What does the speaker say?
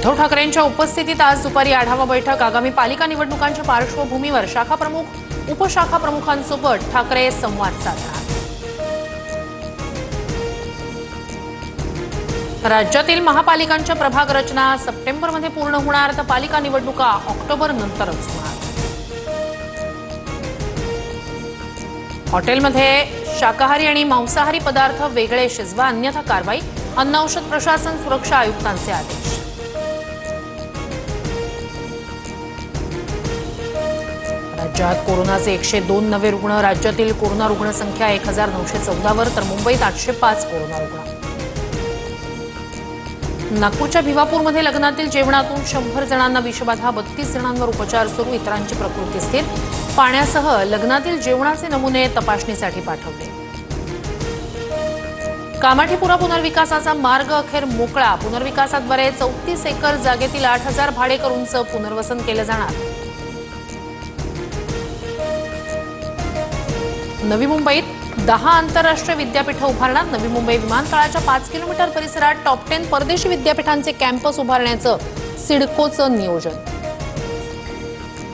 उद्धव ठाकरेंच्या उपस्थितीत आज दुपारी आढावा बैठक। आगामी पालिका निवडणुकांच्या पार्श्वभूमीवर शाखा प्रमुख उपशाखा प्रमुखांसोबत ठाकरे संवाद साधणार। राज्यातील महापालिकांच्या प्रभाग रचना सप्टेंबरमध्ये पूर्ण होणार, तर पालिका निवडणुका ऑक्टोबर नंतरच होणार। हॉटेलमध्ये शाकाहारी आणि मांसाहारी पदार्थ वेगळे शिजवा, अन्यथा कारवाई। अन्न औषध प्रशासन सुरक्षा आयुक्तांचे आदेश। राज्यात कोरोनाचे 102 नवे रुग्ण। राज्यातील कोरोना रुग्णसंख्या 1914 वर, तर मुंबईत 805 कोरोना रुग्ण। नागपूरच्या भिवापूरमध्ये लग्नातील जेवणातून 100 जणांना विषबाधा, 32 जणांवर उपचार सुरू, इतरांची प्रकृती स्थिर। पाण्यासह लग्नातील जेवणाचे नमुने तपासणीसाठी पाठवले। कामाठीपुरा पुनर्विकासाचा मार्ग अखेर मोकळा। पुनर्विकासाद्वारे 34 एकर जागेतील 8000 भाडेकरूंचं पुनर्वसन केलं जाणार। नवी मुंबईत 10 आंतरराष्ट्रीय विद्यापीठं उभारणार। नवी मुंबई विमानतळाच्या 5 किलोमीटर परिसरात टॉप 10 परदेशी विद्यापीठांचे कॅम्पस उभारण्याचं सिडकोचं नियोजन।